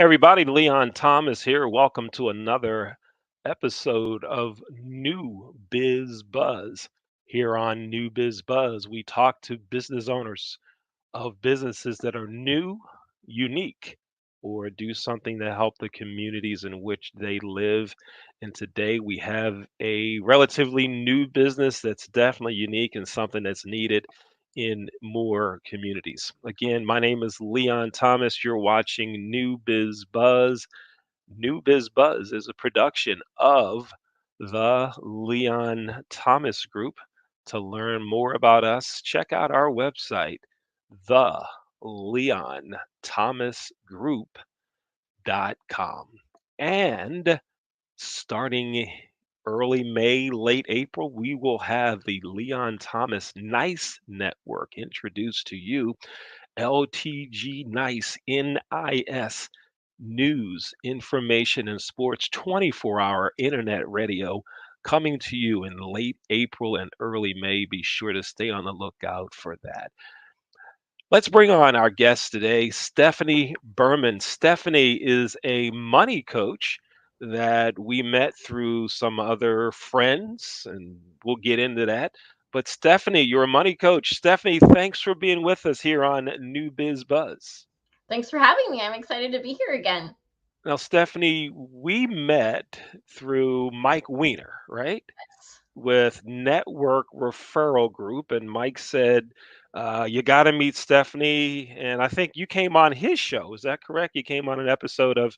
Hey everybody, Leon Thomas here. Welcome to another episode of New Biz Buzz. Here on New Biz Buzz, we talk to business owners of businesses that are new, unique, or do something to help the communities in which they live. And today we have a relatively new business that's definitely unique and something that's needed in more communities. Again, my name is Leon Thomas. You're watching New Biz Buzz. New Biz Buzz is a production of the Leon Thomas Group. To learn more about us, check out our website, the Leon Thomas Group.com. And starting early May, late April, we will have the Leon Thomas Nice Network introduced to you. LTG Nice, NIS, news, information, and sports 24-hour internet radio coming to you in late April and early May. Be sure to stay on the lookout for that. Let's bring on our guest today, Stephanie Berman. Stephanie is a money coach that we met through some other friends, and we'll get into that. But Stephanie, you're a money coach. Stephanie, thanks for being with us here on New Biz Buzz. Thanks for having me. I'm excited to be here again. Now, Stephanie, we met through Mike Weiner, right? With Network Referral Group, and Mike said, "You got to meet Stephanie." And I think you came on his show. Is that correct? You came on an episode of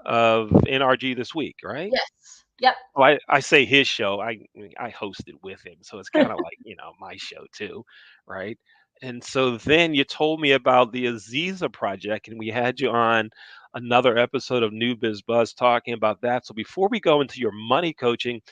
NRG this week, right? Yes. Yep. Well, I say his show. I hosted with him, so it's kind of like my show too, right? And so then you told me about the Aziza project, and we had you on another episode of New Biz Buzz talking about that. So before we go into your money coaching,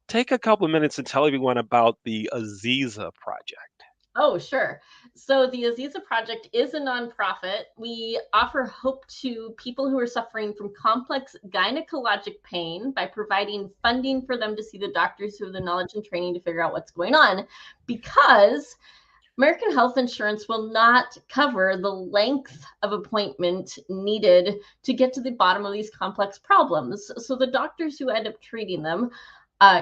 take a couple of minutes and tell everyone about the Aziza project. Oh, sure. So the Aziza Project is a nonprofit. We offer hope to people who are suffering from complex gynecologic pain by providing funding for them to see the doctors who have the knowledge and training to figure out what's going on, because American health insurance will not cover the length of appointment needed to get to the bottom of these complex problems. So the doctors who end up treating them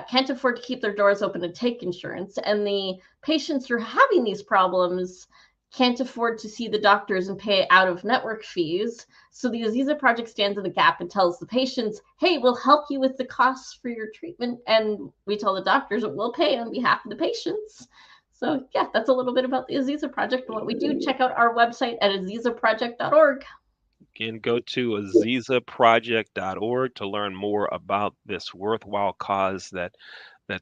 can't afford to keep their doors open and take insurance. And the patients who are having these problems can't afford to see the doctors and pay out of network fees. So the Aziza Project stands in the gap and tells the patients, hey, we'll help you with the costs for your treatment. And we tell the doctors that we'll pay on behalf of the patients. So yeah, that's a little bit about the Aziza Project and what we do. Check out our website at azizaproject.org. Again, go to azizaproject.org to learn more about this worthwhile cause that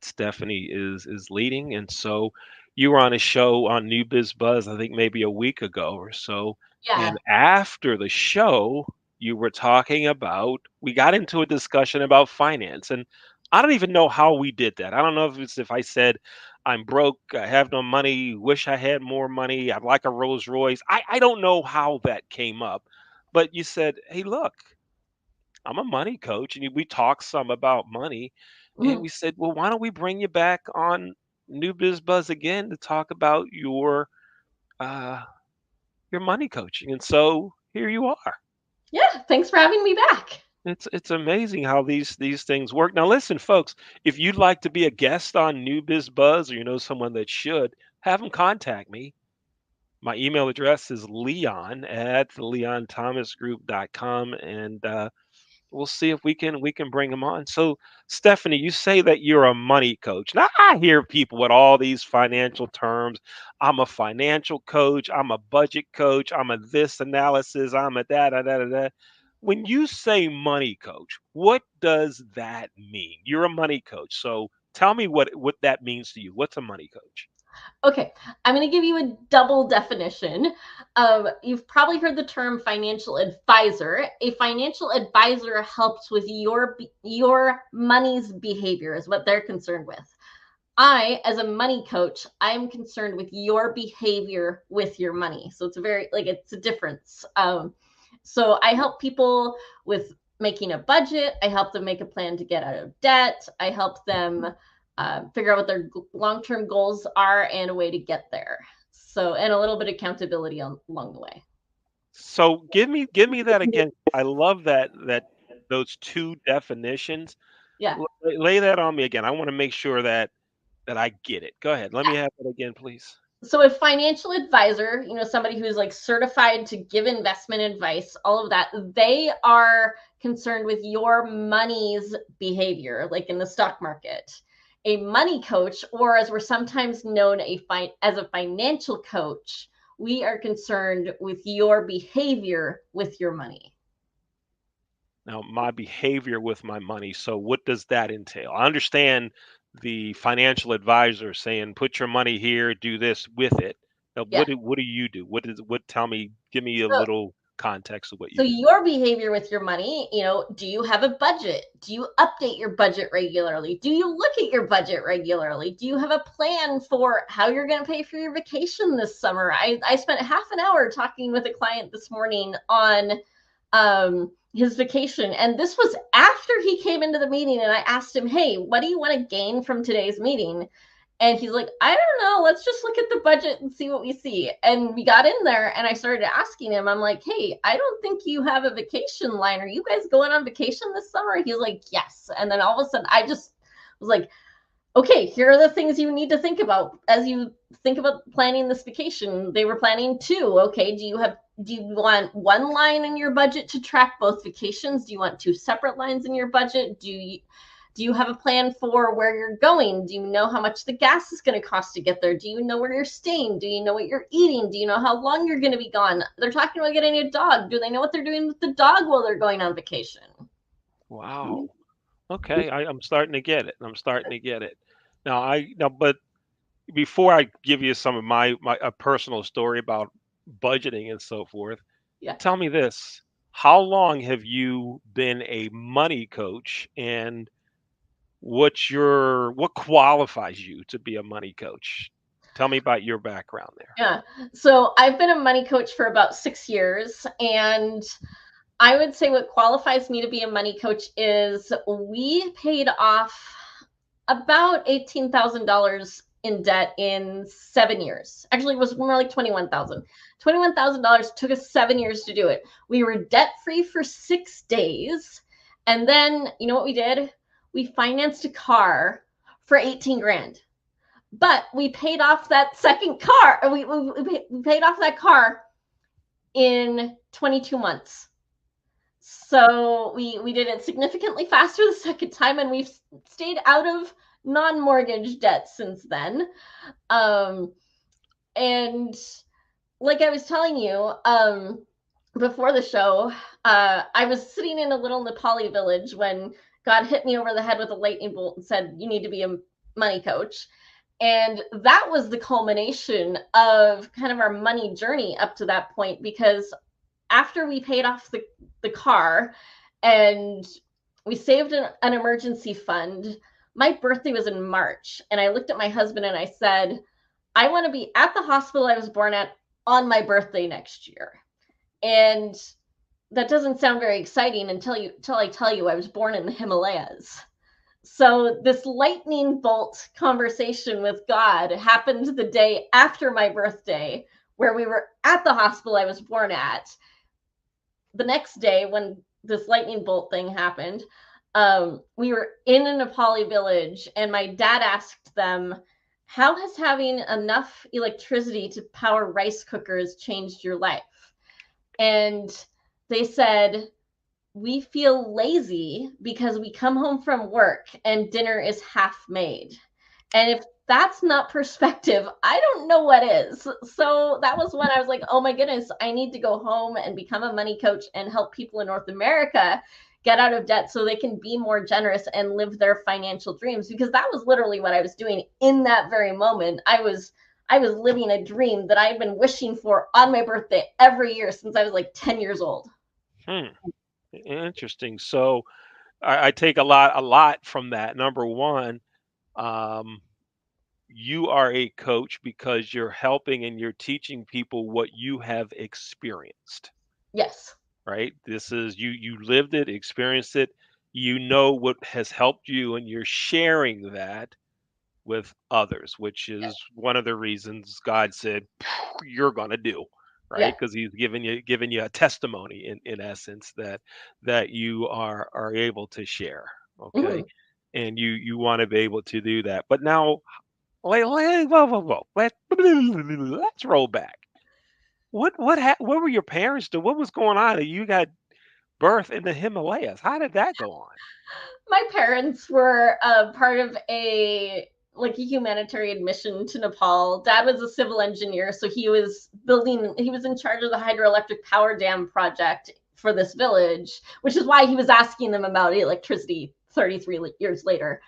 Stephanie is leading. And so you were on a show on New Biz Buzz, I think maybe a week ago or so. Yeah. And after the show, you were talking about, we got into a discussion about finance. And I don't even know how we did that. I don't know if it's if I said, I'm broke, I have no money, wish I had more money, I'd like a Rolls Royce. I don't know how that came up. But you said, hey, look, I'm a money coach. And we talked some about money. And Mhm. we said, well, why don't we bring you back on New Biz Buzz again to talk about uh, your money coaching? And so here you are. Yeah. Thanks for having me back. It's amazing how these things work. Now, listen, folks, if you'd like to be a guest on New Biz Buzz, or you know someone that should, have them contact me. My email address is leon at leonthomasgroup.com, and we'll see if we can bring them on. So, Stephanie, you say that you're a money coach. Now, I hear people with all these financial terms. I'm a financial coach. I'm a budget coach. I'm a this analysis. I'm a that, da, da, da, da. When you say money coach, what does that mean? You're a money coach. So tell me what that means to you. What's a money coach? Okay, I'm going to give you a double definition. You've probably heard the term financial advisor. A financial advisor helps with your money's behavior, is what they're concerned with. I, as a money coach, I'm concerned with your behavior with your money. So it's a very it's a difference. So I help people with making a budget. I help them make a plan to get out of debt. I help them figure out what their long-term goals are and a way to get there. So, and a little bit of accountability along the way. So give me that again. I love that those two definitions. Yeah. Lay that on me again. I want to make sure that I get it. Go ahead. Let me have it again, please. So a financial advisor, somebody who's like certified to give investment advice, all of that, they are concerned with your money's behavior, like in the stock market. A money coach, or as we're sometimes known as a financial coach, we are concerned with your behavior with your money. Now, my behavior with my money. So, what does that entail? I understand the financial advisor saying, "Put your money here, do this with it." Now, Yeah. what do you do? What is what? Tell me, give me a So little context of what So you do. your behavior with your money, do you have a budget? Do you update your budget regularly? Do you look at your budget regularly? Do you have a plan for how you're going to pay for your vacation this summer? I spent half an hour talking with a client this morning on his vacation. And this was after he came into the meeting and I asked him, hey, what do you want to gain from today's meeting? And he's like, I don't know. Let's just look at the budget and see what we see. And we got in there and I started asking him, I'm like, hey, I don't think you have a vacation line. Are you guys going on vacation this summer? He's like, yes. And then all of a sudden I just was like, okay, here are the things you need to think about as you think about planning this vacation. They were planning two. Okay, do you want one line in your budget to track both vacations? Do you want two separate lines in your budget? Do you have a plan for where you're going? Do you know how much the gas is going to cost to get there? Do you know where you're staying? Do you know what you're eating? Do you know how long you're going to be gone? They're talking about getting a dog. Do they know what they're doing with the dog while they're going on vacation? Wow. Okay, I'm starting to get it. I'm starting to get it. But before I give you some of my a personal story about budgeting and so forth, Yeah. tell me this: how long have you been a money coach, and what qualifies you to be a money coach? Tell me about your background there. Yeah. So I've been a money coach for about 6 years. And I would say what qualifies me to be a money coach is we paid off about $18,000 in debt in 7 years. Actually, it was more like 21,000. $21,000 took us 7 years to do it. We were debt free for 6 days. And then, you know what we did? We financed a car for 18 grand. But we paid off that second car. We paid off that car in 22 months. So we did it significantly faster the second time, and we've stayed out of non-mortgage debt since then. Um, and like I was telling you before the show, I was sitting in a little Nepali village when God hit me over the head with a lightning bolt and said, "You need to be a money coach." And that was the culmination of kind of our money journey up to that point, because after we paid off the car and we saved an emergency fund, my birthday was in March. And I looked at my husband and I said, I want to be at the hospital I was born at on my birthday next year. And that doesn't sound very exciting until I tell you I was born in the Himalayas. So this lightning bolt conversation with God happened the day after my birthday, where we were at the hospital I was born at. The next day, when this lightning bolt thing happened, we were in a Nepali village, and my dad asked them, how has having enough electricity to power rice cookers changed your life? And they said, we feel lazy because we come home from work and dinner is half made. And if that's not perspective, I don't know what is. So that was when I was like, oh my goodness, I need to go home and become a money coach and help people in North America get out of debt so they can be more generous and live their financial dreams. Because that was literally what I was doing in that very moment. I was living a dream that I had been wishing for on my birthday every year since I was like 10 years old. Hmm. Interesting. So I take a lot from that. Number one, um, you are a coach because you're helping and you're teaching people what you have experienced, Yes. right? This is you lived it, experienced it, you know what has helped you, and you're sharing that with others, which is one of the reasons God said you're going to do, Yeah. right? Because he's giving you a testimony in essence that you are able to share, okay? Mhm. And you want to be able to do that. But now, whoa, whoa, whoa. Let's roll back. What were your parents doing? What was going on? You got birth in the Himalayas. How did that go on? My parents were part of a humanitarian mission to Nepal. Dad was a civil engineer, so he was in charge of the hydroelectric power dam project for this village, which is why he was asking them about electricity 33 years later.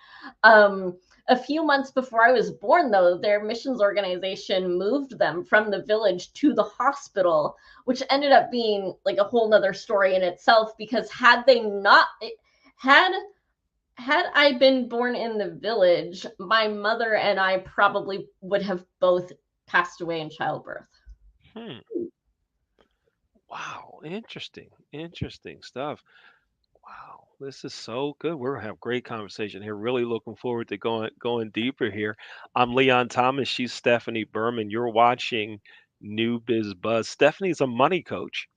A few months before I was born, though, their missions organization moved them from the village to the hospital, which ended up being like a whole nother story in itself, because had I been born in the village, my mother and I probably would have both passed away in childbirth. Hmm. Wow, interesting stuff. Wow, this is so good. We're gonna have great conversation here. Really looking forward to going deeper here. I'm Leon Thomas. She's Stephanie Berman. You're watching New Biz Buzz. Stephanie's a money coach.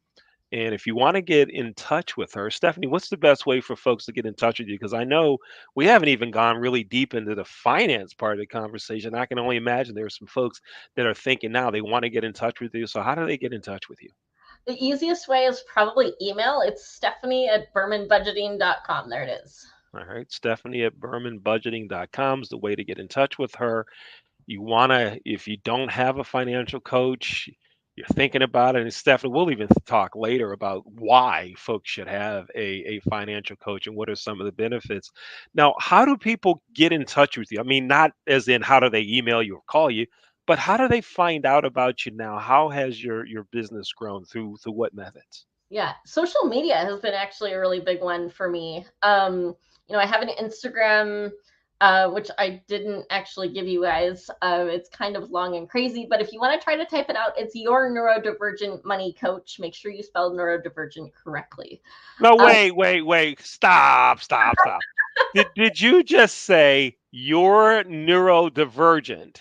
And if you want to get in touch with her, Stephanie, what's the best way for folks to get in touch with you? Because I know we haven't even gone really deep into the finance part of the conversation. I can only imagine there are some folks that are thinking now they want to get in touch with you. So how do they get in touch with you? The easiest way is probably email. It's Stephanie@BermanBudgeting.com. There it is. All right, Stephanie at BermanBudgeting.com is the way to get in touch with her. You want to, if you don't have a financial coach, you're thinking about it. And Stephanie, we'll even talk later about why folks should have a financial coach and what are some of the benefits. Now, how do people get in touch with you? I mean, not as in how do they email you or call you, but how do they find out about you now? How has your business grown through what methods? Yeah, social media has been actually a really big one for me. I have an Instagram, which I didn't actually give you guys. It's kind of long and crazy, but if you want to try to type it out, it's Your Neurodivergent Money Coach. Make sure you spell neurodivergent correctly. No, Um, wait. Stop. Did you just say you're neurodivergent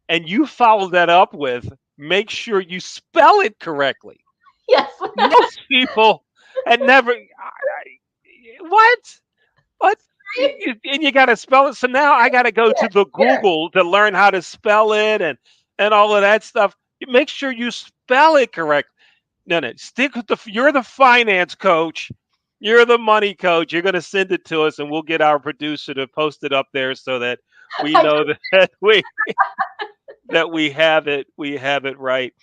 and you followed that up with make sure you spell it correctly? yes. Most people had never. What? What? And you got to spell it. So now I got to go to the Here. Google to learn how to spell it and all of that stuff. Make sure you spell it correct. No, stick with you're the finance coach. You're the money coach. You're going to send it to us and we'll get our producer to post it up there so that we know that we have it right.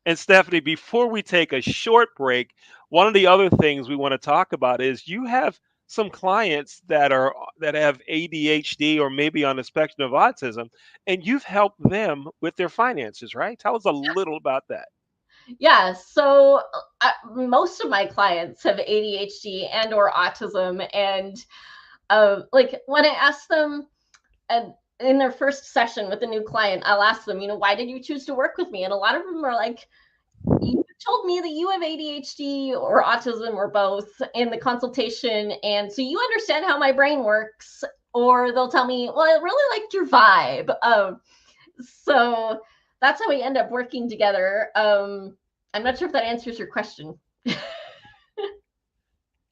And Stephanie, before we take a short break, one of the other things we want to talk about is you have some clients that have ADHD or maybe on the spectrum of autism, and you've helped them with their finances, right? Tell us a little about that. Yeah, so most of my clients have ADHD and or autism, and like when I ask them in their first session with a new client, I'll ask them, why did you choose to work with me? And a lot of them are like, you told me that you have ADHD or autism or both in the consultation, and so you understand how my brain works. Or they'll tell me, well, I really liked your vibe. So that's how we end up working together. I'm not sure if that answers your question.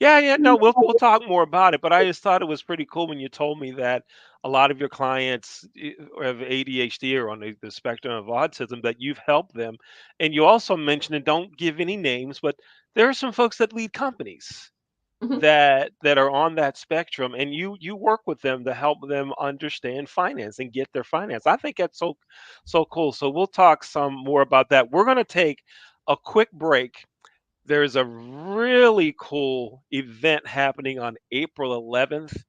Yeah, no, we'll talk more about it, but I just thought it was pretty cool when you told me that a lot of your clients have ADHD or on the spectrum of autism, that you've helped them. And you also mentioned, and don't give any names, but there are some folks that lead companies Mhm. that are on that spectrum, and you work with them to help them understand finance and get their finance. I think that's so cool. So we'll talk some more about that. We're going to take a quick break. There's a really cool event happening on April 11th,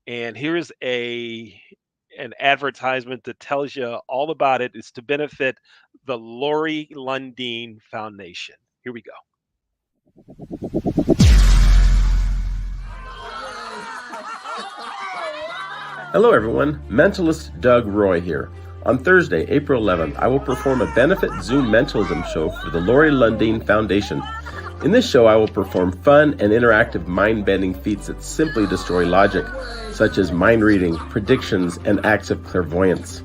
and here's an advertisement that tells you all about it. It's to benefit the Lori Lundeen Foundation. Here we go. Hello everyone, mentalist Doug Roy here. On Thursday, April 11th, I will perform a benefit Zoom mentalism show for the Lori Lundeen Foundation. In this show, I will perform fun and interactive mind-bending feats that simply destroy logic, such as mind reading, predictions, and acts of clairvoyance.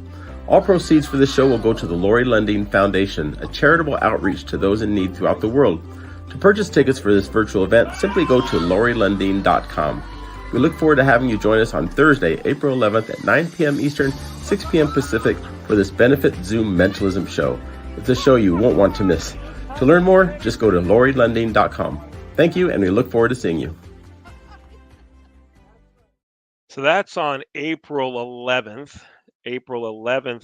All proceeds for this show will go to the Lori Lundeen Foundation, a charitable outreach to those in need throughout the world. To purchase tickets for this virtual event, simply go to lorilundeen.com. We look forward to having you join us on Thursday, April 11th at 9 p.m. Eastern, 6 p.m. Pacific for this Benefit Zoom Mentalism show. It's a show you won't want to miss. To learn more, just go to lorilundeen.com. Thank you, and we look forward to seeing you. So that's on April 11th. April 11th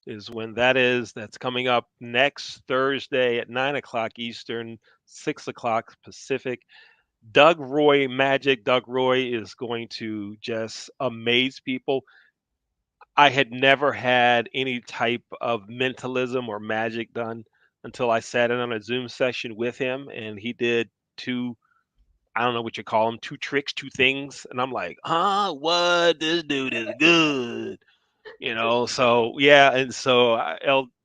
is when that is. That's coming up next Thursday at 9 o'clock Eastern, 6 o'clock Pacific. Doug Roy Magic. Doug Roy is going to just amaze people. I had never had any type of mentalism or magic done until I sat in on a Zoom session with him, and he did two, I don't know what you call them, two tricks, two things. And I'm like, what? This dude is good. So yeah. And so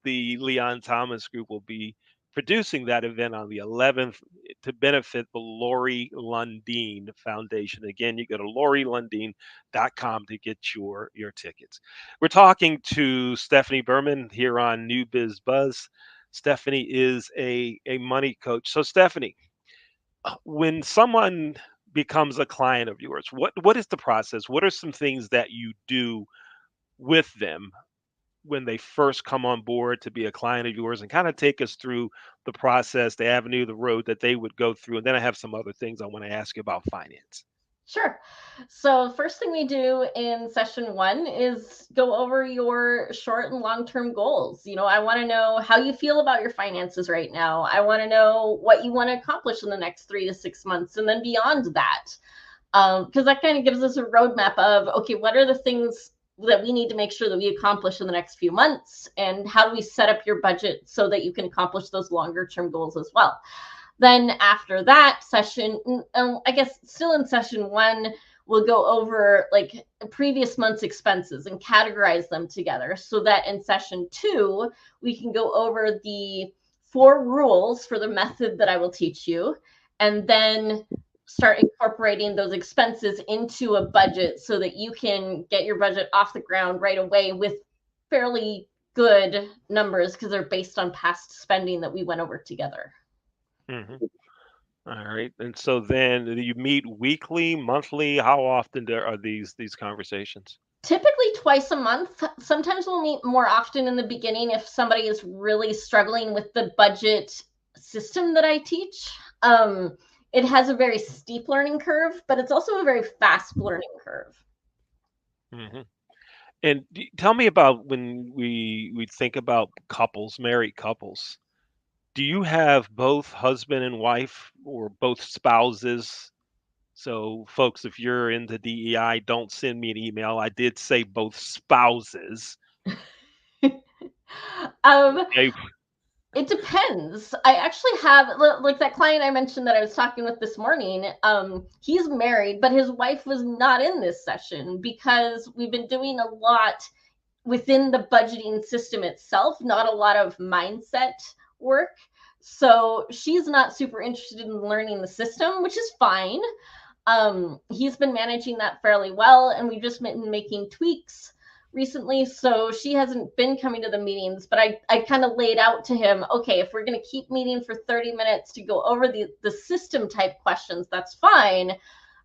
the Leon Thomas group will be producing that event on the 11th to benefit the Lori Lundeen Foundation. Again, you go to lorilundeen.com to get your tickets. We're talking to Stephanie Berman here on New Bizz Buzz. Stephanie is a money coach. So Stephanie, when someone becomes a client of yours, what is the process? What are some things that you do with them when they first come on board to be a client of yours, and kind of take us through the process, the avenue, the road that they would go through? And then I have some other things I want to ask you about finance. Sure. So first thing we do in session 1 is go over your short and long-term goals. I want to know how you feel about your finances right now. I want to know what you want to accomplish in the next 3 to 6 months, and then beyond that, because that kind of gives us a roadmap of, okay, what are the things that we need to make sure that we accomplish in the next few months, and how do we set up your budget so that you can accomplish those longer term goals as well. Then after that session, I guess still in session 1, we'll go over like previous month's expenses and categorize them together, so that in session 2, we can go over the 4 rules for the method that I will teach you, and then start incorporating those expenses into a budget so that you can get your budget off the ground right away with fairly good numbers, because they're based on past spending that we went over together. Mm-hmm. All right. And so then you meet weekly, monthly? How often are these conversations? Typically twice a month. Sometimes we'll meet more often in the beginning if somebody is really struggling with the budget system that I teach. It has a very steep learning curve, but it's also a very fast learning curve. Mm-hmm. And tell me about when we think about couples, married couples. Do you have both husband and wife, or both spouses? So folks, if you're into DEI, don't send me an email. I did say both spouses. Okay. It depends. I actually have, like that client I mentioned that I was talking with this morning. He's married, but his wife was not in this session because we've been doing a lot within the budgeting system itself, not a lot of mindset work. So she's not super interested in learning the system, which is fine. He's been managing that fairly well, and we've just been making tweaks recently, so she hasn't been coming to the meetings, but I kind of laid out to him, okay, if we're going to keep meeting for 30 minutes to go over the system type questions, that's fine.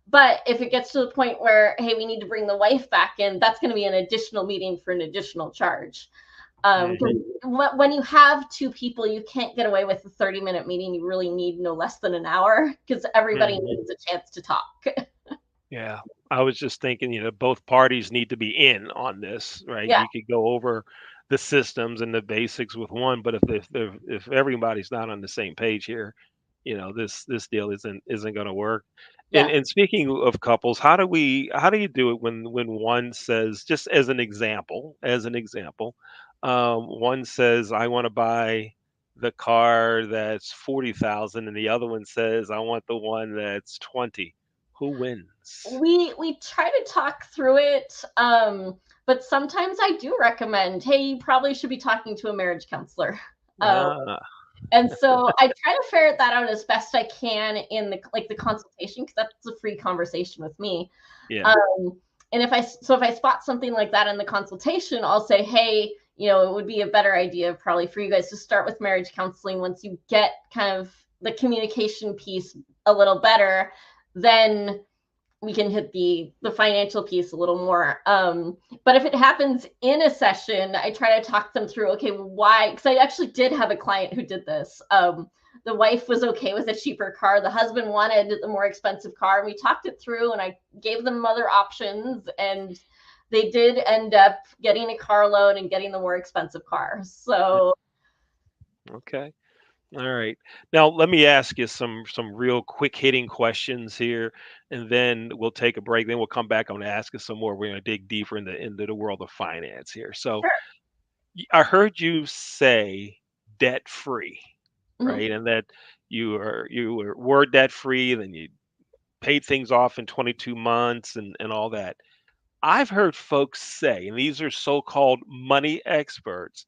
But if it gets to the point where, hey, we need to bring the wife back in, that's going to be an additional meeting for an additional charge. When you have 2 people, you can't get away with a 30-minute meeting. You really need no less than an hour, because everybody needs a chance to talk. Yeah, I was just thinking, both parties need to be in on this, right? Yeah. You could go over the systems and the basics with one, but if everybody's not on the same page here, this deal isn't going to work. Yeah. And speaking of couples, how do you do it when one says, just as an example, one says, I want to buy the car that's 40,000, and the other one says, I want the one that's 20. Who wins? We try to talk through it, but sometimes I do recommend, hey, you probably should be talking to a marriage counselor. And so I try to ferret that out as best I can in the consultation, because that's a free conversation with me. Yeah. And if I spot something like that in the consultation, I'll say, hey, it would be a better idea probably for you guys to start with marriage counseling. Once you get kind of the communication piece a little better, then we can hit the financial piece a little more. But if it happens in a session, I try to talk them through, okay, why? Because I actually did have a client who did this. The wife was okay with a cheaper car. The husband wanted the more expensive car. And we talked it through, and I gave them other options, and they did end up getting a car loan and getting the more expensive car. So Okay. All right. Now let me ask you some real quick hitting questions here, and then we'll take a break. Then we'll come back. I'm going to ask you some more. We're going to dig deeper into the world of finance here. So sure. I heard you say debt free, Mhm. right? And that were debt free, then you paid things off in 22 months and all that. I've heard folks say, and these are so-called money experts,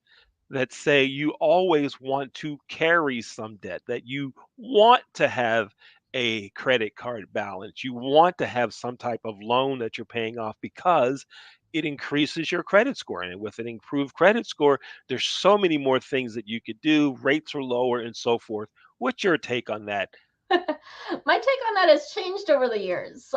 that say you always want to carry some debt, that you want to have a credit card balance, you want to have some type of loan that you're paying off because it increases your credit score. And with an improved credit score, there's so many more things that you could do, rates are lower and so forth. What's your take on that? My take on that has changed over the years.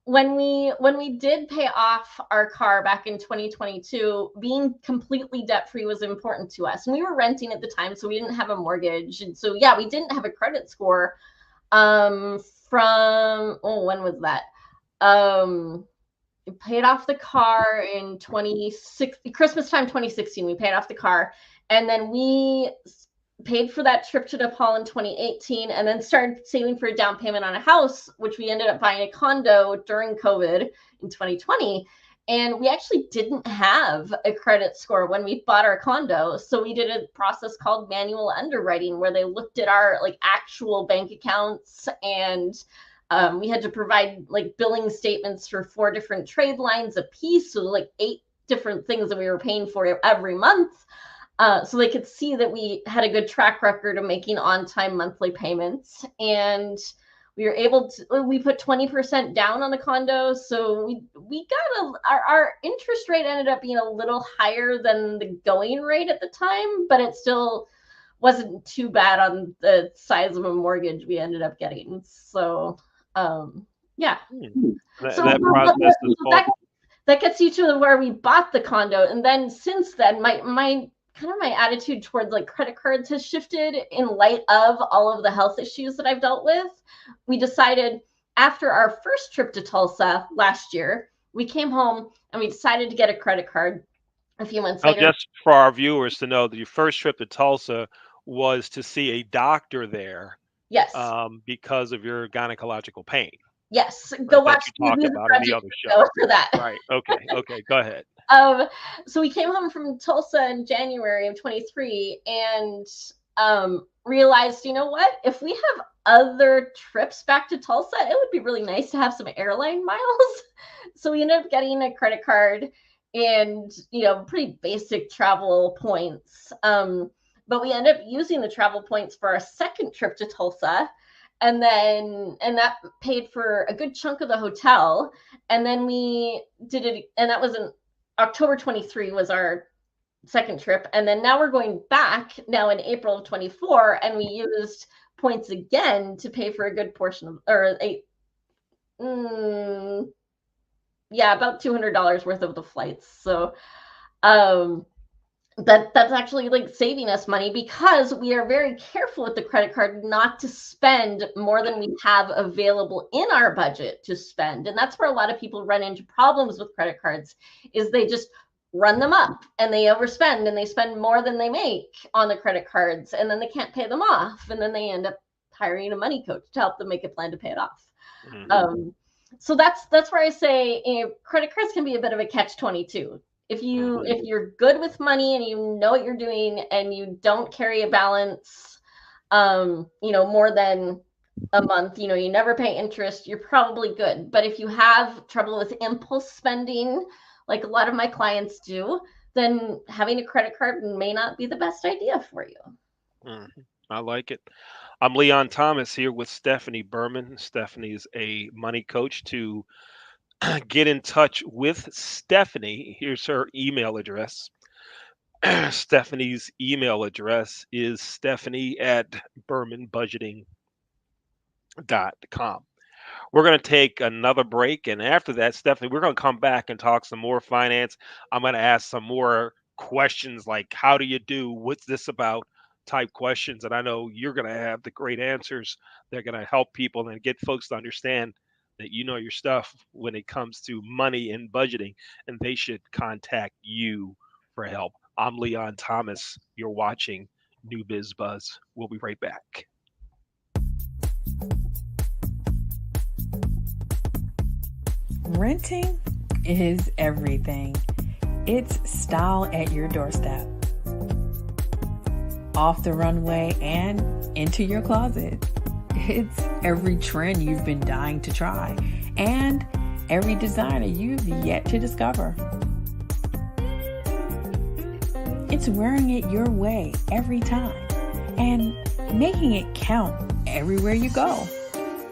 When we did pay off our car back in 2022, being completely debt free was important to us, and we were renting at the time, so we didn't have a mortgage, and so yeah, we didn't have a credit score. From when was that? We paid off the car in 2016, Christmas time 2016. We paid off the car, and then we paid for that trip to Nepal in 2018, and then started saving for a down payment on a house, which we ended up buying a condo during COVID in 2020. And we actually didn't have a credit score when we bought our condo. So we did a process called manual underwriting, where they looked at our actual bank accounts, and we had to provide billing statements for 4 different trade lines a piece. So 8 different things that we were paying for every month. So they could see that we had a good track record of making on-time monthly payments. And we were able to, we put 20% down on the condo. So we got our interest rate ended up being a little higher than the going rate at the time, but it still wasn't too bad on the size of a mortgage we ended up getting. So, yeah. That process is called. That gets you to where we bought the condo. And then since then, my attitude towards credit cards has shifted in light of all of the health issues that I've dealt with. We decided after our first trip to Tulsa last year, we came home and we decided to get a credit card a few months later. Just for our viewers to know that your first trip to Tulsa was to see a doctor there. Yes. Because of your gynecological pain. Yes. Go watch you talked about in the other show. For that. Right. Okay. Go ahead. So we came home from Tulsa in January of 23 and realized, you know what? If we have other trips back to Tulsa, it would be really nice to have some airline miles. So we ended up getting a credit card and, pretty basic travel points. But we ended up using the travel points for our second trip to Tulsa. And that paid for a good chunk of the hotel. And then we did it, and that was in October 23 was our second trip. And then now we're going back now in April of 24, and we used points again to pay for a good portion of, about $200 worth of the flights. So, that's actually saving us money, because we are very careful with the credit card not to spend more than we have available in our budget to spend. And that's where a lot of people run into problems with credit cards, is they just run them up and they overspend and they spend more than they make on the credit cards, and then they can't pay them off, and then they end up hiring a money coach to help them make a plan to pay it off. Mm-hmm. So that's where I say credit cards can be a bit of a catch-22. If you're good with money and you know what you're doing and you don't carry a balance, more than a month, you never pay interest, you're probably good. But if you have trouble with impulse spending, like a lot of my clients do, then having a credit card may not be the best idea for you. Mm-hmm. I like it. I'm Leon Thomas here with Stephanie Berman. Stephanie is a money coach. To get in touch with Stephanie, here's her email address. Stephanie's email address is stephanie@bermanbudgeting.com. We're going to take another break. And after that, Stephanie, we're going to come back and talk some more finance. I'm going to ask some more questions like, how do you do? What's this about? Type questions. And I know you're going to have the great answers. They're going to help people and get folks to understand that you know your stuff when it comes to money and budgeting, and they should contact you for help. I'm Leon Thomas. You're watching New Biz Buzz. We'll be right back. Renting is everything. It's style at your doorstep, off the runway and into your closet. It's every trend you've been dying to try and every designer you've yet to discover. It's wearing it your way every time and making it count everywhere you go.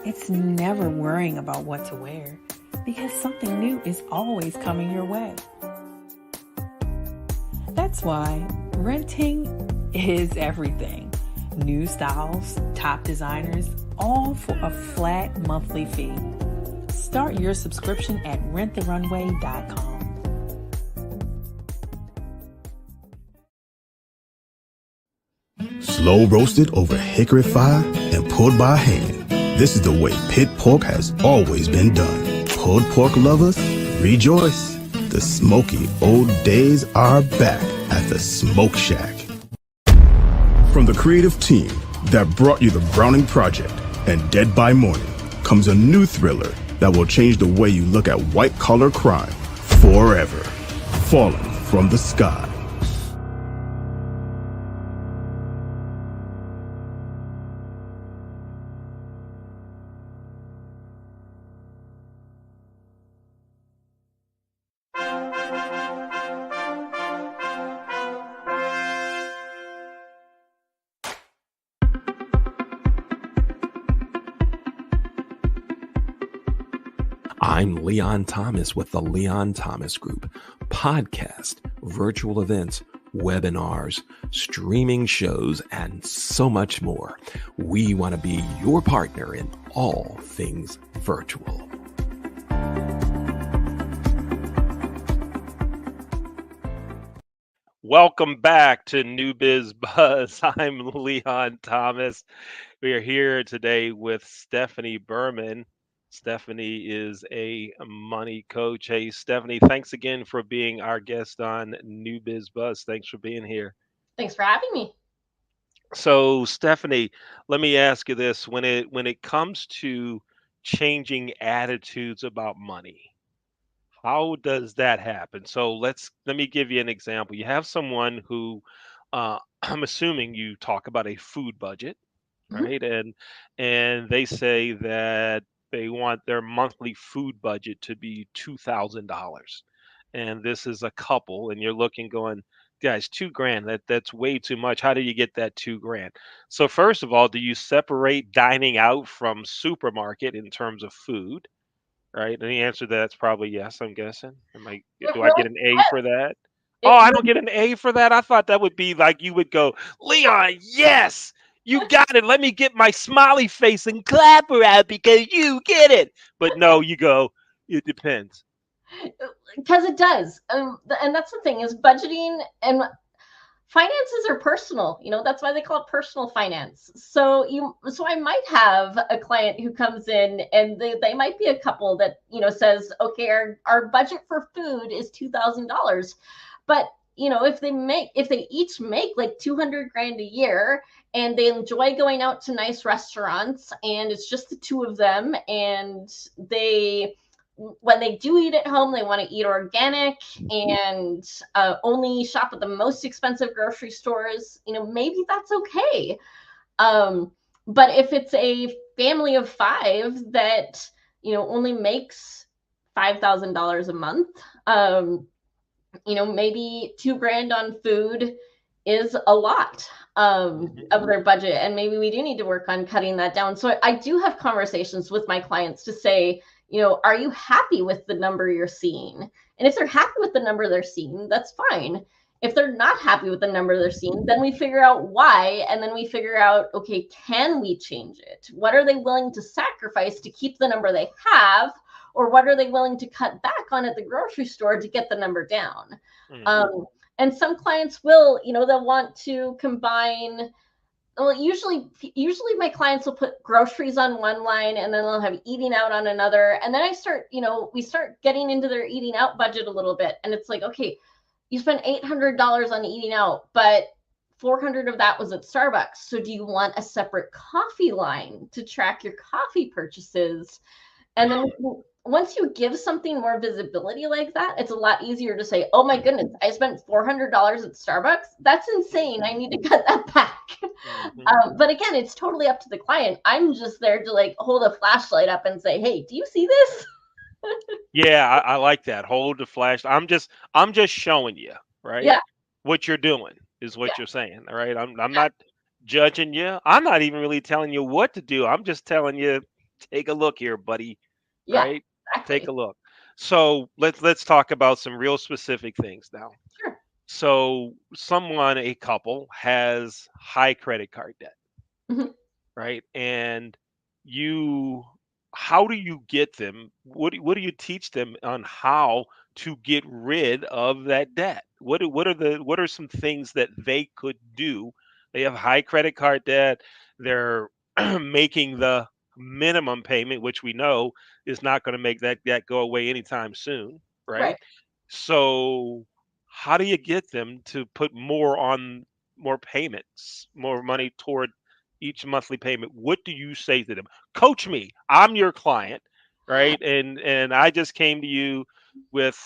It's never worrying about what to wear, because something new is always coming your way. That's why renting is everything. New styles, top designers, all for a flat monthly fee. Start your subscription at renttherunway.com. Slow roasted over hickory fire and pulled by hand. This is the way pit pork has always been done. Pulled pork lovers, rejoice. The smoky old days are back at the Smoke Shack. From the creative team that brought you The Browning Project and Dead by Morning comes a new thriller that will change the way you look at white-collar crime forever. Falling from the Sky. I'm Leon Thomas with the Leon Thomas Group. Podcast, virtual events, webinars, streaming shows, and so much more. We want to be your partner in all things virtual. Welcome back to New Biz Buzz. I'm Leon Thomas. We are here today with Stephanie Berman. Stephanie is a money coach. Hey, Stephanie, thanks again for being our guest on New Biz Buzz. Thanks for being here. Thanks for having me. So, Stephanie, let me ask you this: when it comes to changing attitudes about money, how does that happen? So let me give you an example. You have someone who I'm assuming you talk about a food budget, Mhm. right? And they say that they want their monthly food budget to be $2,000. And this is a couple, and you're looking going, guys, 2 grand, that's way too much. How do you get that 2 grand? So first of all, do you separate dining out from supermarket in terms of food? Right? And the answer to that's probably yes, I'm guessing. It Do I really get an A for that? Oh, it I don't really get an A for that. I thought that would be like you would go, Leon, yes, you got it. Let me get my smiley face and clap around because you get it. But no, you go, it depends. because it does. And that's the thing is budgeting and finances are personal. That's why they call it personal finance. So I might have a client who comes in and they might be a couple that, says, okay, our budget for food is $2,000. But if they each make like 200 grand a year and they enjoy going out to nice restaurants and it's just the two of them, and when they do eat at home, they want to eat organic and only shop at the most expensive grocery stores, maybe that's okay. But if it's a family of 5 that, only makes $5,000 a month, maybe 2 grand on food is a lot of their budget. And maybe we do need to work on cutting that down. So I do have conversations with my clients to say, are you happy with the number you're seeing? And if they're happy with the number they're seeing, that's fine. If they're not happy with the number they're seeing, then we figure out why, and then we figure out, okay, can we change it? What are they willing to sacrifice to keep the number they have, or what are they willing to cut back on at the grocery store to get the number down? Mhm. And some clients will, they'll want to combine. Well, usually my clients will put groceries on one line and then they'll have eating out on another. And then we start getting into their eating out budget a little bit. And it's like, okay, you spent $800 on eating out, but 400 of that was at Starbucks. So do you want a separate coffee line to track your coffee purchases? And then once you give something more visibility like that, it's a lot easier to say, oh my goodness, I spent $400 at Starbucks. That's insane. I need to cut that back. Mhm. But again, it's totally up to the client. I'm just there to like hold a flashlight up and say, hey, do you see this? Yeah, I like that. Hold the flash. I'm just showing you, right? Yeah, What you're doing is yeah, what you're saying, all right? I'm yeah, not judging you. I'm not even really telling you what to do. I'm just telling you, take a look here, buddy, yeah, right? Take exactly. a look. So let's talk about some real specific things now. Sure. So a couple has high credit card debt, Mhm. right? And you, how do you get them? What do you teach them on how to get rid of that debt? What are some things that they could do? They have high credit card debt. They're making the minimum payment, which we know is not going to make that go away anytime soon, Right. right? So how do you get them to put more payments, more money toward each monthly payment? What do you say to them? Coach me. I'm your client, right? And I just came to you with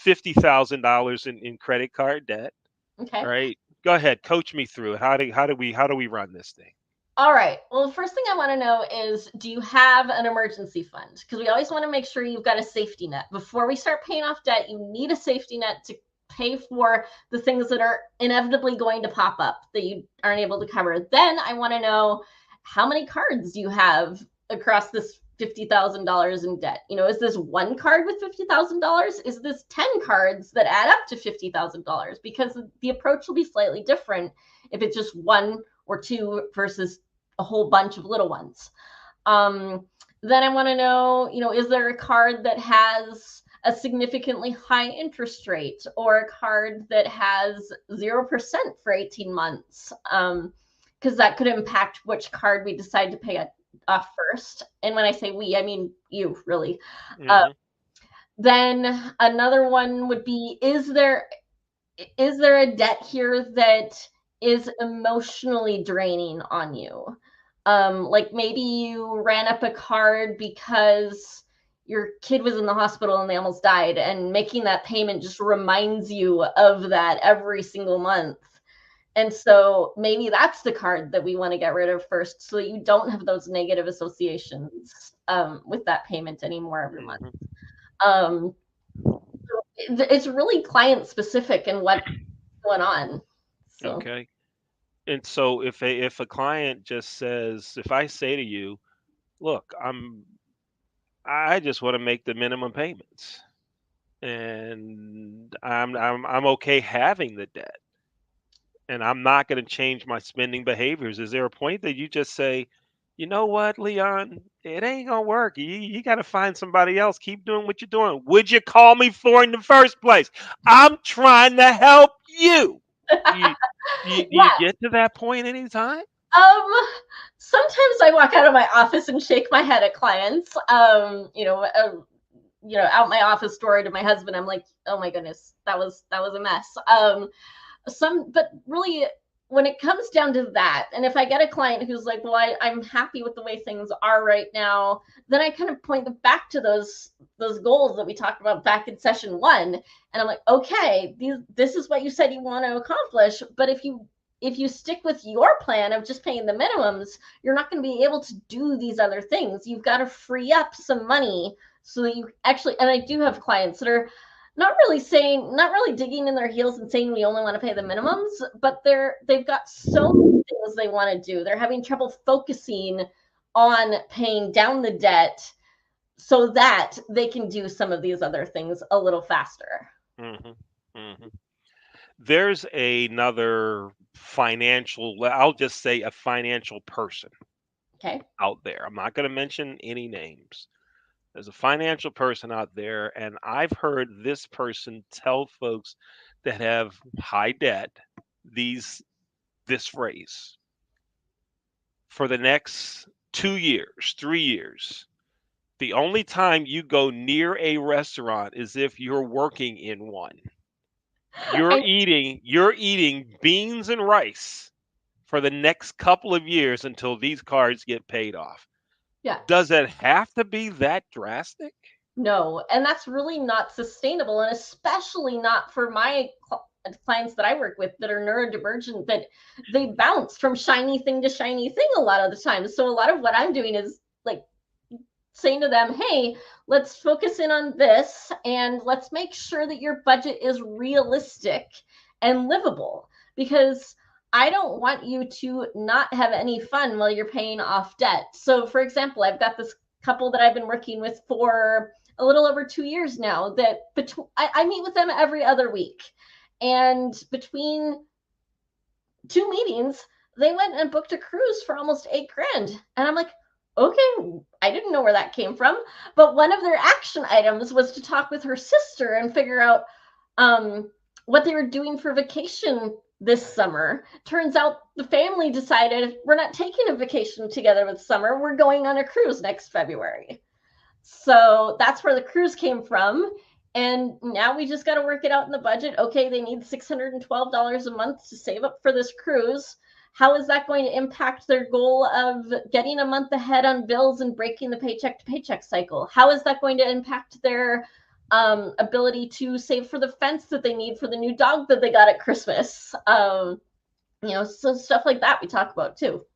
$50,000 in credit card debt. Okay. All right. Go ahead, coach me through it. How do we run this thing? All right. Well, the first thing I want to know is, do you have an emergency fund? Because we always want to make sure you've got a safety net. Before we start paying off debt, you need a safety net to pay for the things that are inevitably going to pop up that you aren't able to cover. Then I want to know, how many cards do you have across this $50,000 in debt? Is this one card with $50,000? Is this 10 cards that add up to $50,000? Because the approach will be slightly different if it's just one or two versus a whole bunch of little ones. Then I want to know, is there a card that has a significantly high interest rate, or a card that has 0% for 18 months? Because that could impact which card we decide to pay off first. And when I say we, I mean you, really. Uh, Hmm. then another one would be, is there a debt here that is emotionally draining on you? Like maybe you ran up a card because your kid was in the hospital and they almost died, and making that payment just reminds you of that every single month. And so maybe that's the card that we want to get rid of first, so that you don't have those negative associations with that payment anymore every month. Hmm. Um, it's really client specific and what's going on. So Okay. And so if a client just says, if I say to you, look, I just want to make the minimum payments, and I'm okay having the debt, and I'm not going to change my spending behaviors. Is there a point that you just say, you know what, Leon, it ain't gonna work. You got to find somebody else. Keep doing what you're doing. Would you call me for in the first place? I'm trying to help you. You you yeah. get to that point anytime? Um, Sometimes I walk out of my office and shake my head at clients. Out my office door to my husband, I'm like, oh my goodness, that was a mess. But really, when it comes down to that, and if I get a client who's like, well, I'm happy with the way things are right now, then I kind of point them back to those goals that we talked about back in session 1. And I'm like, okay, this is what you said you want to accomplish, but if you stick with your plan of just paying the minimums, you're not going to be able to do these other things. You've got to free up some money so that you actually, and I do have clients that are not really digging in their heels and saying we only want to pay the minimums, but they've got so many things they want to do. They're having trouble focusing on paying down the debt so that they can do some of these other things a little faster. Hmm. Hmm. there's another financial, I'll just say a financial person Okay. out there. I'm not going to mention any names. There's a financial person out there, and I've heard this person tell folks that have high debt these this phrase: for the next 2 years, 3 years, the only time you go near a restaurant is if you're working in one. You're I, eating beans and rice for the next couple of years until these cards get paid off. yeah. Does it have to be that drastic? No, and that's really not sustainable, and especially not for my clients that I work with that are neurodivergent, that they bounce from shiny thing to shiny thing a lot of the time. So a lot of what I'm doing is like saying to them, hey, let's focus in on this and let's make sure that your budget is realistic and livable, because I don't want you to not have any fun while you're paying off debt. So for example, I've got this couple that I've been working with for a little over 2 years now, that I meet with them every other week. And between two meetings, they went and booked a cruise for almost $8,000. And I'm like, okay, I didn't know where that came from. But one of their action items was to talk with her sister and figure out what they were doing for vacation this summer. Turns out the family decided we're not taking a vacation together this summer. We're going on a cruise next February. So that's where the cruise came from. And now we just got to work it out in the budget. Okay, they need $612 a month to save up for this cruise. How is that going to impact their goal of getting a month ahead on bills and breaking the paycheck to paycheck cycle? How is that going to impact their ability to save for the fence that they need for the new dog that they got at Christmas? So stuff like that we talk about too.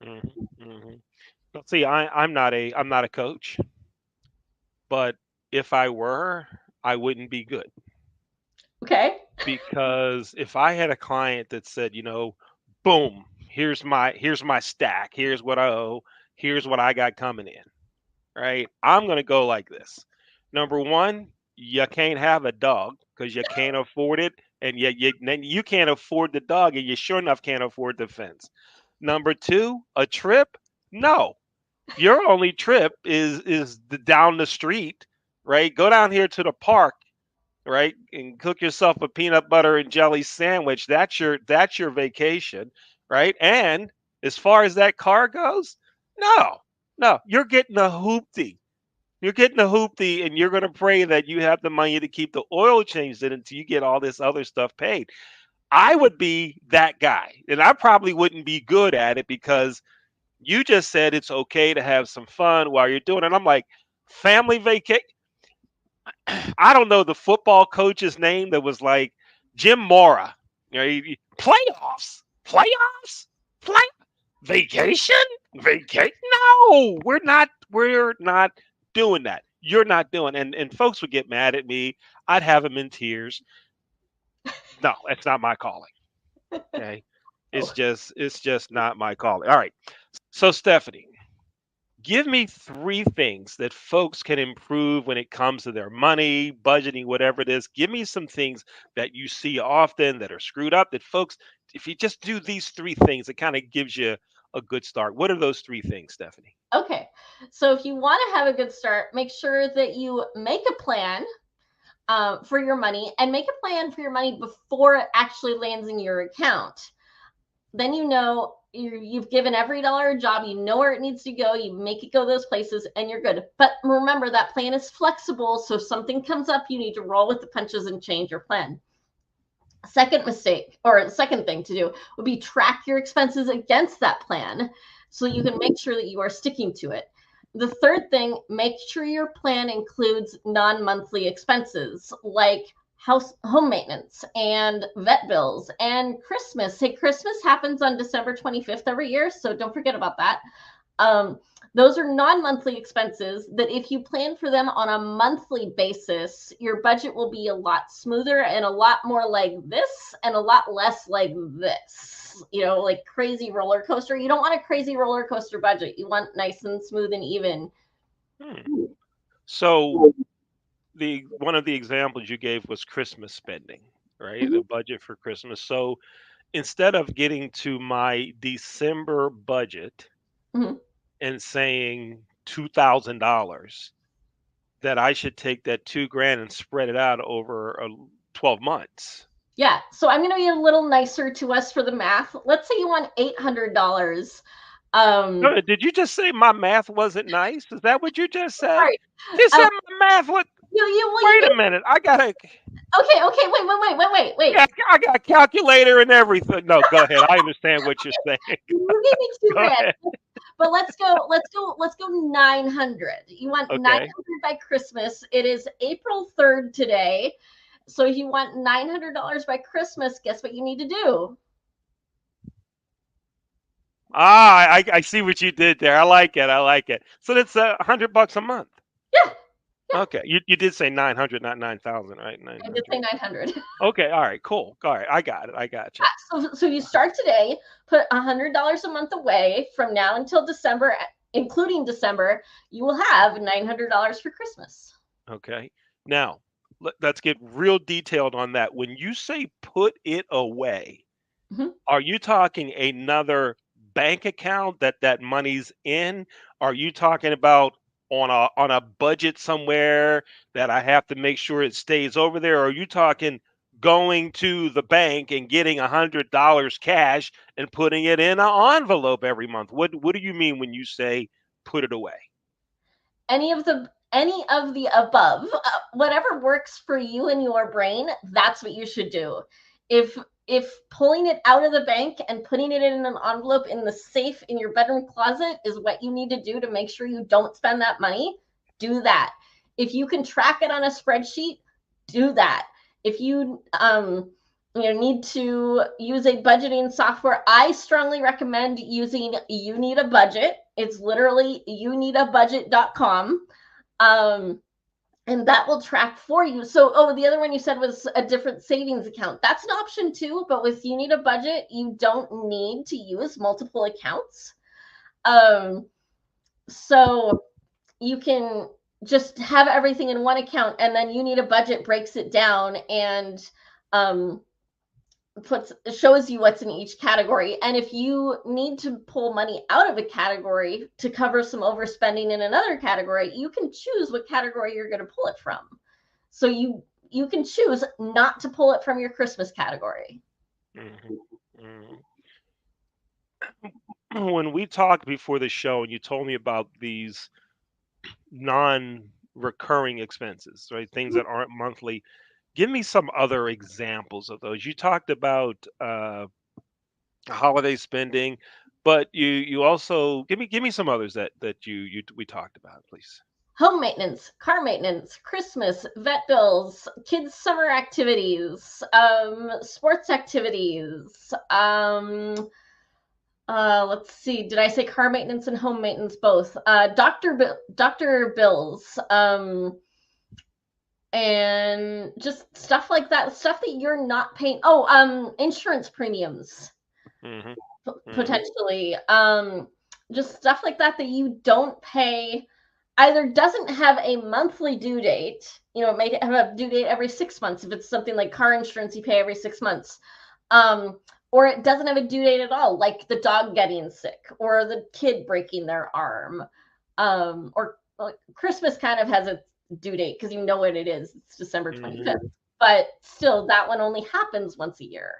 Mm-hmm, mm-hmm. See, I'm not a coach, but if I were, I wouldn't be good. Okay. Because if I had a client that said, boom, here's my stack, here's what I owe, here's what I got coming in, right? I'm gonna go like this. Number one, you can't have a dog because you can't afford it, and you can't afford the dog, and you sure enough can't afford the fence. Number two, a trip? No, your only trip is down the street, right? Go down here to the park, right, and cook yourself a peanut butter and jelly sandwich. That's your vacation, right? And as far as that car goes, no, no, you're getting a hoopty. You're getting a hoopty, and you're going to pray that you have the money to keep the oil changed in until you get all this other stuff paid. I would be that guy, and I probably wouldn't be good at it because you just said it's okay to have some fun while you're doing it. I'm like, family vacation. I don't know the football coach's name that was like Jim Mora. Playoffs, playoffs, play vacation, vacation. No, we're not. We're not doing that. You're not doing. And folks would get mad at me. I'd have them in tears. No, that's not my calling. Okay, it's just not my calling. All right. So Stephanie, give me three things that folks can improve when it comes to their money, budgeting, whatever it is. Give me some things that you see often that are screwed up that folks, if you just do these three things, it kind of gives you a good start. What are those three things, Stephanie? Okay. So if you want to have a good start, make sure that you make a plan for your money, and make a plan for your money before it actually lands in your account. Then you've given every dollar a job, you know where it needs to go, you make it go those places, and you're good. But remember, that plan is flexible, so if something comes up, you need to roll with the punches and change your plan. Second thing to do would be track your expenses against that plan so you can make sure that you are sticking to it. The third thing, make sure your plan includes non-monthly expenses like home maintenance and vet bills and Christmas. Hey, Christmas happens on December 25th every year, so don't forget about that. Those are non-monthly expenses that if you plan for them on a monthly basis, your budget will be a lot smoother and a lot more like this and a lot less like this, like crazy roller coaster. You don't want a crazy roller coaster budget. You want nice and smooth and even. So one of the examples you gave was Christmas spending. right? Mhm. A budget for Christmas. So instead of getting to my December budget Mhm. and saying $2,000, that I should take that 2 grand and spread it out over 12 months. Yeah. So I'm going to be a little nicer to us for the math. Let's say you want $800. Um, Did you just say my math wasn't nice? Is that what you just said? sorry. You said Um, my math was. you Wait a gave minute. I got a, okay. Wait. I got a calculator and everything. No, go ahead. I understand what you're saying. You gave me two Go grand. ahead. But let's go 900. You want Okay. 900 by Christmas. It is April 3rd today. So if you want $900 by Christmas, guess what you need to do? I see what you did there. I like it. I like it. So that's $100 a month. Yeah, Okay. You did say 900, not 9,000, right? I did 900. say 900. Okay. All right. Cool. All right. I got it. I got you. So you start today, put $100 a month away from now until December, including December, you will have $900 for Christmas. Okay. Now, let's get real detailed on that. When you say put it away, Mhm. are you talking another bank account that money's in? Are you talking about on a budget somewhere that I have to make sure it stays over there? Or are you talking going to the bank and getting $100 cash and putting it in an envelope every month? What do you mean when you say put it away? Any of the above, whatever works for you and your brain, that's what you should do. If pulling it out of the bank and putting it in an envelope in the safe in your bedroom closet is what you need to do to make sure you don't spend that money, do that. If you can track it on a spreadsheet, do that. If you need to use a budgeting software, I strongly recommend using You Need a Budget. It's literally youneedabudget.com. And that will track for you. So, the other one you said was a different savings account. That's an option too, but with You Need a Budget, you don't need to use multiple accounts. So you can just have everything in one account, and then You Need a Budget breaks it down and shows you what's in each category. And if you need to pull money out of a category to cover some overspending in another category, you can choose what category you're going to pull it from. So you can choose not to pull it from your Christmas category. Mm-hmm. Mm-hmm. When we talked before the show and you told me about these non-recurring expenses, right? Things that aren't monthly. Give me some other examples of those. You talked about holiday spending, but you also give me some others that we talked about, please. Home maintenance, car maintenance, Christmas, vet bills, kids' summer activities, sports activities. Let's see. Did I say car maintenance and home maintenance both? Doctor bills, and just stuff like that. Stuff that you're not paying. Oh, insurance premiums. Mm-hmm. Potentially. Just stuff like that you don't pay, either doesn't have a monthly due date. It may have a due date every 6 months. If it's something like car insurance, you pay every 6 months. Or it doesn't have a due date at all, like the dog getting sick or the kid breaking their arm. Or Christmas kind of has a due date because you know what it is. It's December 25th. Mm-hmm. But still, that one only happens once a year.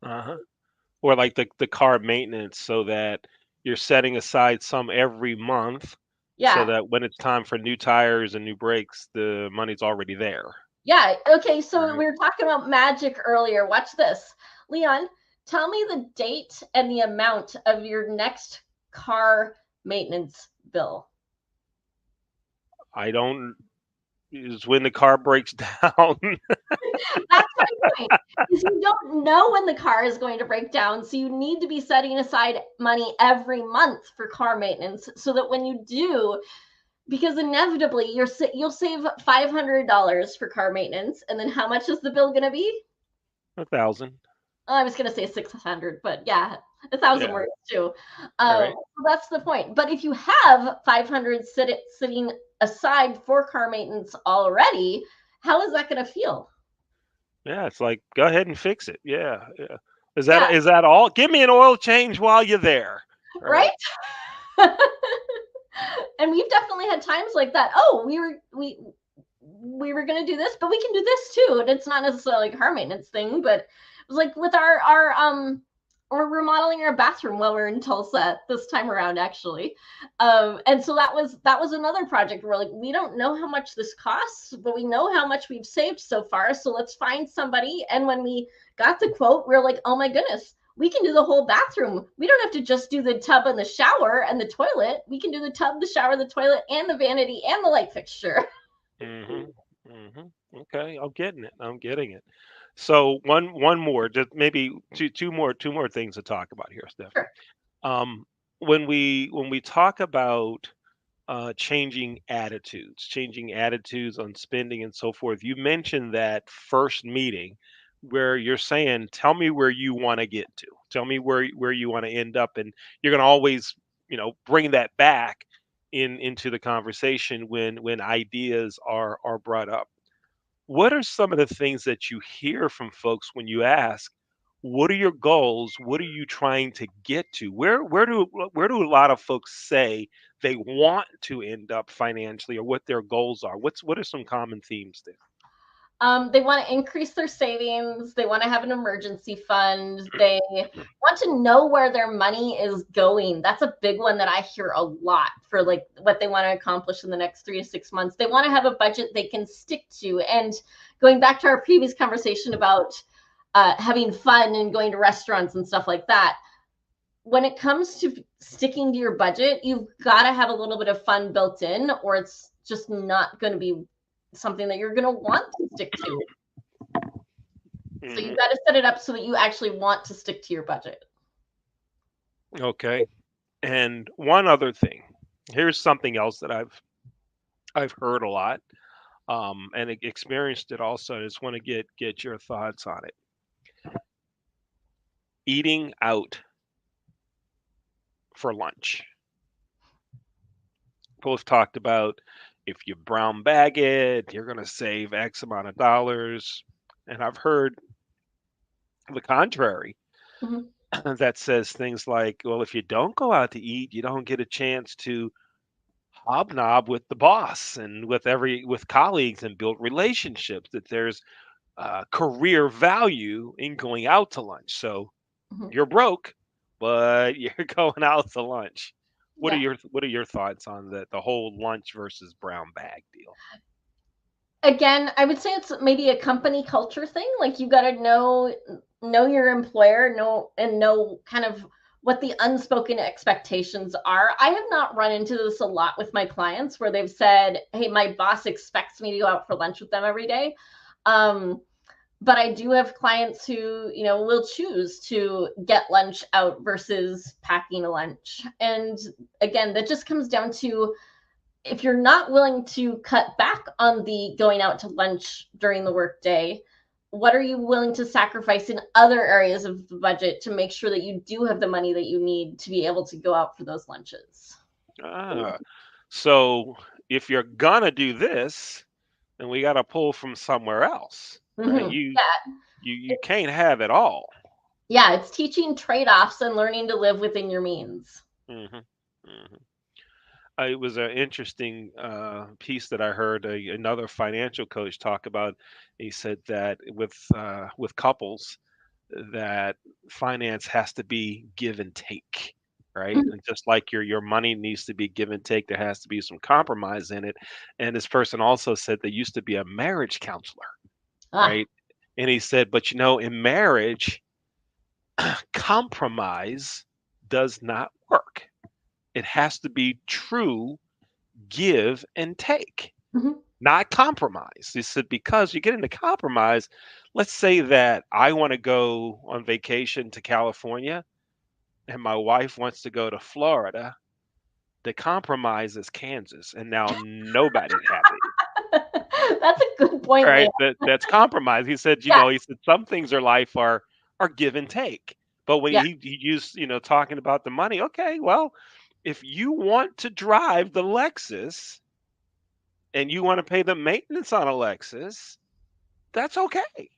Uh-huh. Or like the car maintenance, so that you're setting aside some every month. Yeah. So that when it's time for new tires and new brakes, the money's already there. Yeah. Okay. So we were talking about magic earlier. Watch this. Leon, tell me the date and the amount of your next car maintenance bill. I don't. Is when the car breaks down. That's my point. Because you don't know when the car is going to break down, so you need to be setting aside money every month for car maintenance, so that when you do, because inevitably you'll save $500 for car maintenance, and then how much is the bill going to be? 1,000. I was going to say 600, but yeah, 1,000 works too. Right. So that's the point. But if you have 500 sitting aside for car maintenance already, how is that going to feel? Yeah, it's like, go ahead and fix it. Yeah, yeah. Yeah, Is that all? Give me an oil change while you're there. right? Right. And we've definitely had times like that. Oh, we were going to do this, but we can do this too. And it's not necessarily like a car maintenance thing, but it was like with our we're remodeling our bathroom while we're in Tulsa this time around, actually. And so that was another project where like we don't know how much this costs, but we know how much we've saved so far. So let's find somebody. And when we got the quote, we we're like, oh my goodness, we can do the whole bathroom. We don't have to just do the tub and the shower and the toilet. We can do the tub, the shower, the toilet, and the vanity and the light fixture. Mm-hmm. Mm-hmm. Okay, I'm getting it. I'm getting it. So one more, just maybe two more things to talk about here, Stephanie. Sure. Um, when we talk about changing attitudes on spending and so forth. You mentioned that first meeting where you're saying, "Tell me where you want to get to. Tell me where you want to end up," and you're going to always, bring that back into the conversation when ideas are brought up. What are some of the things that you hear from folks when you ask, "What are your goals? What are you trying to get to?" Where do a lot of folks say they want to end up financially or what their goals are? What are some common themes there? They want to increase their savings. They want to have an emergency fund. They want to know where their money is going. That's a big one that I hear a lot for like what they want to accomplish in the next 3 to 6 months. They want to have a budget they can stick to. And going back to our previous conversation about having fun and going to restaurants and stuff like that, when it comes to sticking to your budget, you've got to have a little bit of fun built in, or it's just not going to be something that you're going to want to stick to. So Hmm. you've got to set it up so that you actually want to stick to your budget. Okay. And one other thing. Here's something else that I've heard a lot, and experienced it also. I just want to get your thoughts on it. Eating out for lunch. People have talked about if you brown bag it, you're going to save X amount of dollars. And I've heard the contrary Mhm. that says things like, well, if you don't go out to eat, you don't get a chance to hobnob with the boss and with colleagues and build relationships. That there's career value in going out to lunch. So Mhm. you're broke, but you're going out to lunch. Yeah. What are your thoughts on the whole lunch versus brown bag deal? Again, I would say it's maybe a company culture thing. Like you got to know your employer, know kind of what the unspoken expectations are. I have not run into this a lot with my clients where they've said, "Hey, my boss expects me to go out for lunch with them every day." Um, but I do have clients who, will choose to get lunch out versus packing a lunch. And again, that just comes down to if you're not willing to cut back on the going out to lunch during the workday, what are you willing to sacrifice in other areas of the budget to make sure that you do have the money that you need to be able to go out for those lunches? Ah, so if you're gonna do this, then we got to pull from somewhere else, right? Yeah, You can't have it all. yeah, it's teaching trade-offs and learning to live within your means. Hmm. Hmm. It was an interesting piece that I heard another financial coach talk about. He said that with couples, that finance has to be give and take, right? Mhm. And just like your money needs to be give and take, there has to be some compromise in it. And this person also said they used to be a marriage counselor, Ah, right? And he said, but in marriage, compromise does not work. It has to be true give and take, mhm. not compromise. He said, because you get into compromise, let's say that I want to go on vacation to California and my wife wants to go to Florida. The compromise is Kansas, and now nobody's happy. That's a good point, Leah. Right? That's compromise. He said, Yeah, he said some things in life are give and take. But when yeah, he used, talking about the money, okay, well, if you want to drive the Lexus and you want to pay the maintenance on a Lexus, that's okay.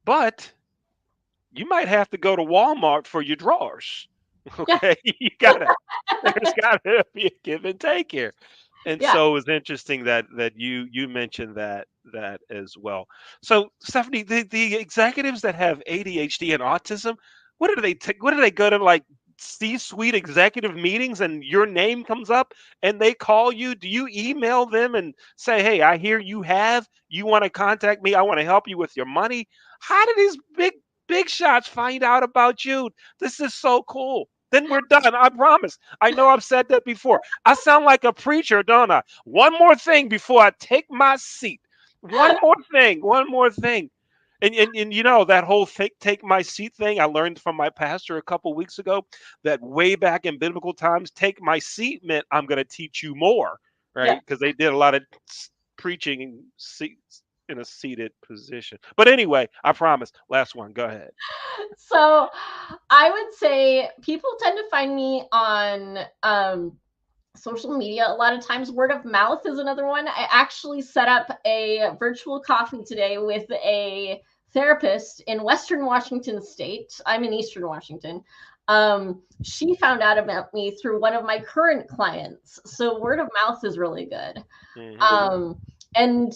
but you might have to go to Walmart for your drawers. Yeah. Okay, there's gotta be a give and take here. And Yeah. so it's interesting that you mentioned that as well. So Stephanie, the executives that have ADHD and autism, what do they take? What do they go to, like, C-suite executive meetings and your name comes up and they call you? Do you email them and say, "Hey, I hear you want to contact me. I want to help you with your money"? How do these big shots find out about you? This is so cool. Then we're done. I promise. I know I've said that before. I sound like a preacher, don't I? One more thing before I take my seat. One more thing. One more thing. And you know that whole take my seat thing I learned from my pastor a couple weeks ago, that way back in biblical times, take my seat meant I'm going to teach you more, Yeah. right? Because they did a lot of preaching in seats in a seated position. But anyway, I promise. Last one. Go ahead. So I would say people tend to find me on social media. A lot of times word of mouth is another one. I actually set up a virtual coffee today with a therapist in Western Washington State. I'm in Eastern Washington. She found out about me through one of my current clients. So word of mouth is really good. And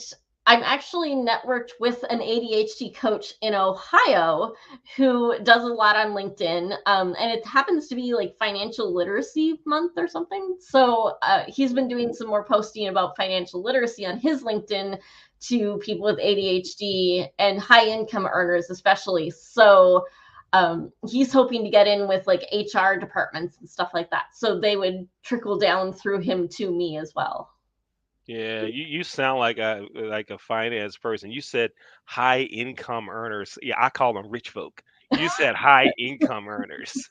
I'm actually networked with an ADHD coach in Ohio who does a lot on LinkedIn. And it happens to be like financial literacy month or something. So he's been doing some more posting about financial literacy on his LinkedIn to people with ADHD and high income earners, especially. So he's hoping to get in with like HR departments and stuff like that. So they would trickle down through him to me as well. Yeah, you sound like a finance person. You said high income earners. Yeah, I call them rich folk. You said high income earners.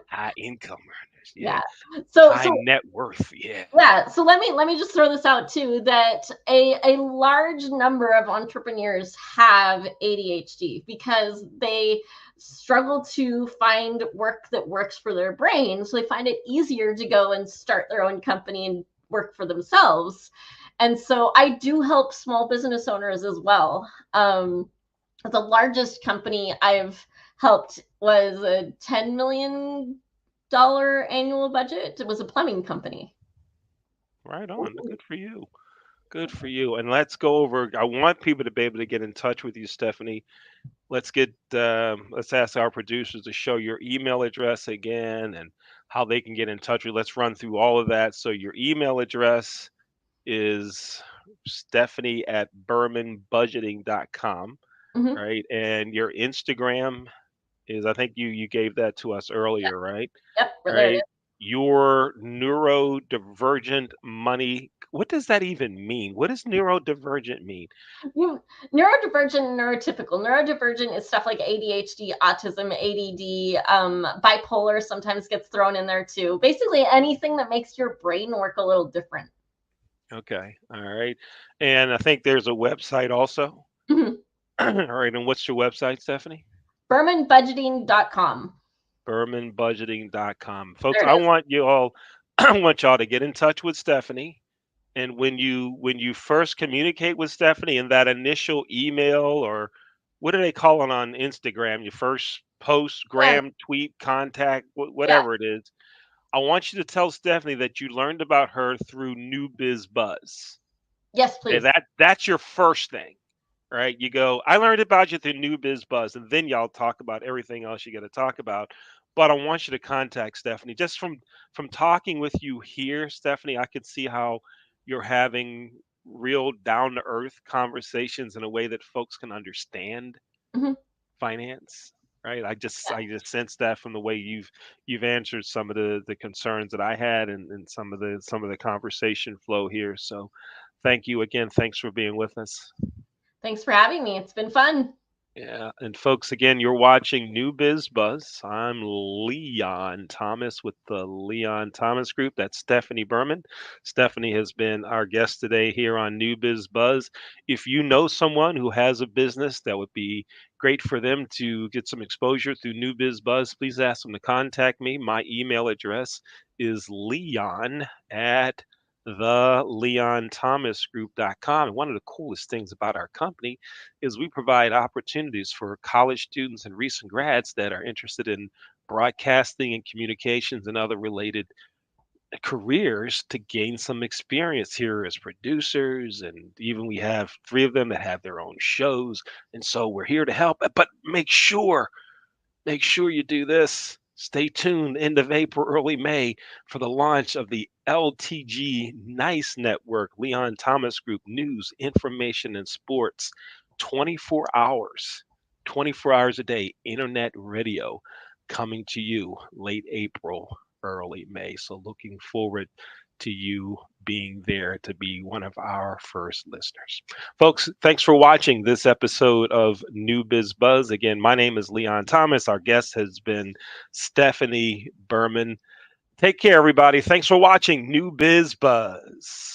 High income earners. Yeah. Yeah. So High net worth. Yeah. yeah, so let me just throw this out too, that a large number of entrepreneurs have ADHD because they struggle to find work that works for their brain, so they find it easier to go and start their own company and work for themselves. And so I do help small business owners as well. The largest company I've helped was a $10 million annual budget. It was a plumbing company. Right on. Good for you. Good for you. And let's go over. I want people to be able to get in touch with you, Stephanie. Let's ask our producers to show your email address again and how they can get in touch with you. Let's run through all of that. So your email address is Stephanie at bermanbudgeting.com, Mhm. right? And your Instagram is, I think you gave that to us Yep, earlier, right? yep, there it Right. Your neurodivergent money. What does that even mean? What does neurodivergent mean? is. Neurodivergent, neurotypical. Neurodivergent is stuff like ADHD, autism, ADD, bipolar sometimes gets thrown in there too. Basically, anything that makes your brain work a little different. Okay. All right. And I think there's a website also. Mhm. All right. And what's your website, Stephanie? BermanBudgeting.com. BermanBudgeting.com. There Folks, it I is. want you all I want y'all to get in touch with Stephanie. And when you first communicate with Stephanie in that initial email, or what do they call it on Instagram? Your first post, Yeah, gram, tweet, contact, yeah. whatever it is. I want you to tell Stephanie that you learned about her through New Biz Buzz. Yes, Okay, please. that's your first thing, right? You go, I learned about you through New Biz Buzz, and then y'all talk about everything else you got to talk about. But I want you to contact Stephanie. Just from talking with you here, Stephanie, I could see how you're having real down to earth conversations in a way that folks can understand Mhm. finance. Right. I just sense that from the way you've answered some of the concerns that I had, and some of the conversation flow here. So thank you again. Thanks for being with us. Thanks for having me. It's been fun. Yeah, and folks, again, you're watching New Biz Buzz. I'm Leon Thomas with the Leon Thomas Group. That's Stephanie Berman. Stephanie has been our guest today here on New Biz Buzz. If you know someone who has a business that would be great for them to get some exposure through New Biz Buzz, please ask them to contact me. My email address is leon at theleonthomasgroup.com. And one of the coolest things about our company is we provide opportunities for college students and recent grads that are interested in broadcasting and communications and other related careers to gain some experience here as producers. And even we have three of them that have their own shows. And so we're here to help, but make sure you do this. Stay tuned end of April, early May for the launch of the LTG Nice Network, Leon Thomas Group News, Information, and Sports. 24 hours, 24 hours a day, internet radio coming to you late April, early May. So looking forward to you being there to be one of our first listeners. Folks, thanks for watching this episode of New Bizz Buzz. Again, my name is Leon Thomas. Our guest has been Stephanie Berman. Take care, everybody. Thanks for watching New Bizz Buzz.